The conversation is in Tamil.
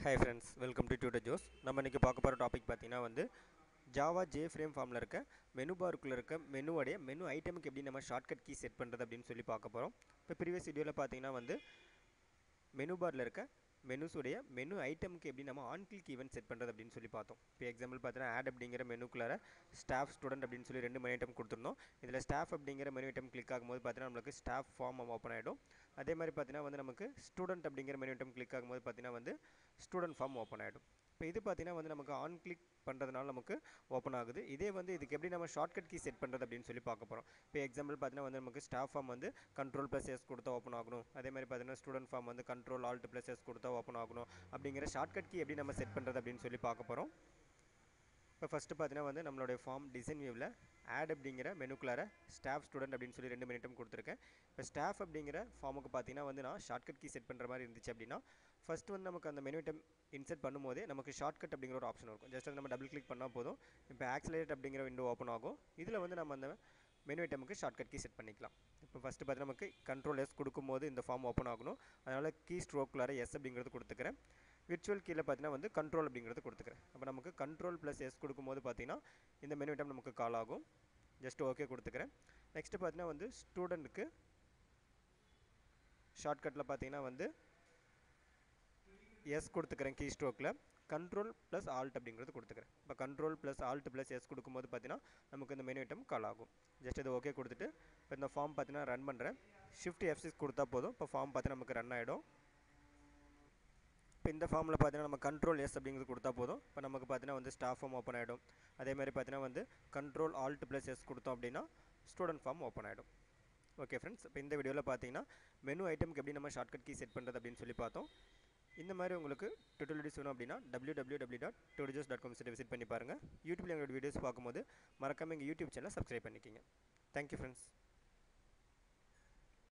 Hi friends, welcome to tutor Joes. நம்ம இன்றைக்கி பார்க்க போகிற டாபிக் பார்த்தீங்கன்னா ஜாவா ஜே ஃப்ரேம் ஃபார்மில் இருக்க மெனு பாருக்குள்ளே இருக்க மெனுவோடைய மெனு ஐட்டமுக்கு எப்படி நம்ம ஷார்ட்கட் கீ செட் பண்ணுறது அப்படின்னு சொல்லி பார்க்க போகிறோம். இப்போ ப்ரீவியஸ் வீடியோவில் பார்த்தீங்கன்னா மெனு பாரில் இருக்க மெனுஸுடைய மெனு ஐட்டமுக்கு எப்படி நம்ம ஆன் கிளிக் ஈவெண்ட் செட் பண்ணுறது அப்படின்னு சொல்லி பார்த்தோம். இப்போ எக்ஸாம்பிள் பார்த்தீங்கன்னா ஆட் அப்படிங்கிற மெனுக்குள்ளார ஸ்டாஃப் ஸ்டூடெண்ட் அப்படின்னு சொல்லி 2 மெனு ஐட்டம் கொடுத்துருந்தோம். இதில் ஸ்டாஃப் அப்படிங்கிற மெனு ஐட்டம் கிளிக் ஆகும்போது பார்த்தீங்கன்னா நம்மளுக்கு ஸ்டாஃப் ஃபார்ம் ஓப்பன் ஆகிடும். அதே மாதிரி பார்த்தீங்கன்னா நமக்கு ஸ்டூடெண்ட் அப்படிங்கிற மெனு ஐட்டம் கிளிக் ஆகும்போது பார்த்தீங்கன்னா ஸ்டூடெண்ட் ஃபார்ம் ஓப்பன் ஆகிடும். இப்போ இது பார்த்தீங்கன்னா நமக்கு ஆன் கிளிக் பண்ணுறதுனால நமக்கு ஓப்பன் ஆகுது. இதே இதுக்கு எப்படி நம்ம ஷார்ட்கட் கீ செட் பண்ணுறது அப்படின்னு சொல்லி பார்க்க போகிறோம். இப்போ எக்ஸாம்பிள் பார்த்தீங்கன்னா நமக்கு ஸ்டாஃப் ஃபார்ம் Ctrl+S கொடுத்தா ஓப்பன் ஆகணும். அதே மாதிரி பார்த்தீங்கன்னா ஸ்டூடெண்ட் ஃபார்ம் Ctrl+Alt+S கொடுத்தா ஓப்பன் ஆகணும். அப்படிங்கிற ஷார்ட்கட் கீ எப்படி நம்ம செட் பண்ணுறது அப்படின்னு சொல்லி பார்க்க போகிறோம். இப்போ ஃபஸ்ட்டு பார்த்தீங்கன்னா நம்மளுடைய ஃபார்ம் டிசைன் வியூவில் ஆட் அப்படிங்கிற மெனுக்குள்ளார ஸ்டாஃப் ஸ்டூடெண்ட் அப்படின்னு சொல்லி 2 மினிட்டும் கொடுத்துருக்கேன். இப்போ ஸ்டாஃப் அப்படிங்கிற ஃபார்முக்கு பார்த்தீங்கன்னா நான் ஷார்ட்கட் கீ செட் பண்ணுற மாதிரி இருந்துச்சு அப்படின்னா ஃபஸ்ட்டு நமக்கு அந்த மெனு ஐட்டம் இன்செர்ட் பண்ணும்போதே நமக்கு ஷார்ட்கட் அப்படிங்கிற ஒரு ஆப்ஷன் இருக்கும். ஜஸ்ட் நம்ம டபுள் கிளிக் பண்ணால் போதும். இப்போ ஆக்ஸலரேட் அப்படிங்கிற விண்டோ ஓப்பன் ஆகும். இதில் நம்ம அந்த மெனு ஐட்டமுக்கு ஷார்ட்கட் கீ செட் பண்ணிக்கலாம். இப்போ ஃபஸ்ட்டு பார்த்தீங்கன்னா நமக்கு Ctrl+S கொடுக்கும்போது இந்த ஃபார்ம் ஓப்பன் ஆகணும். அதனால் கீ ஸ்ட்ரோக்குள்ளார எஸ் அப்படிங்கிறது கொடுத்துக்கிறேன். விர்ச்சுவல் கீழே பார்த்தீங்கன்னா கண்ட்ரோல் அப்படிங்கிறது கொடுத்துக்கிறேன். அப்போ நமக்கு Ctrl+S கொடுக்கும்போது பார்த்தீங்கன்னா இந்த மெனு ஐட்டம் நமக்கு கால் ஆகும். ஜஸ்ட் ஓகே கொடுத்துக்கிறேன். நெக்ஸ்ட்டு பார்த்தீங்கன்னா ஸ்டூடெண்ட்டுக்கு ஷார்ட்கட்டில் பார்த்தீங்கன்னா எஸ் கொடுத்துக்கிறேன். கீ ஸ்ட்ரோக்கில் Ctrl+Alt அப்படிங்கிறது கொடுத்துக்கிறேன். இப்போ Ctrl+Alt+S கொடுக்கும்போது பார்த்தீங்கன்னா நமக்கு இந்த மெனு ஐட்டம் கால் ஆகும். ஜஸ்ட் இது ஓகே கொடுத்துட்டு இப்போ இந்த ஃபார்ம் பார்த்தீங்கன்னா ரன் பண்ணுறேன். Shift F6 கொடுத்தா போதும். இப்போ ஃபார்ம் பார்த்தீங்கன்னா நமக்கு ரன் ஆகிடும். இப்போ இந்த ஃபார்மில் பார்த்தீங்கன்னா நம்ம Ctrl+S அப்படிங்கிறது கொடுத்தா போதும். இப்போ நமக்கு பார்த்தீங்கன்னா ஸ்டாஃப் ஃபார்ம் ஓப்பன் ஆகிடும். அதே மாதிரி பார்த்தீங்கன்னா Ctrl+Alt+S கொடுத்தோம் அப்படின்னா ஸ்டூடெண்ட் ஃபார்ம் ஓப்பன் ஆகிடும். ஓகே ஃப்ரெண்ட்ஸ், இப்போ இந்த வீடியோவில் பார்த்தீங்கன்னா மெனு ஐட்டமுக்கு எப்படி நம்ம ஷார்ட்கட் கீ செட் பண்ணுறது அப்படின்னு சொல்லி பார்த்தோம். இந்த மாதிரி உங்களுக்கு டியூட்டோரியல்ஸ் வேணும் அப்படின்னா www.tutorjos.com விசிட் பண்ணி பாருங்கள். யூடியூப்ல எங்களோட வீடியோஸ் பார்க்கும்போது மறக்காமல் எங்கள் யூடியூப் சேனலை சப்ஸ்கிரைப் பண்ணிக்கிங்க. Thank you friends.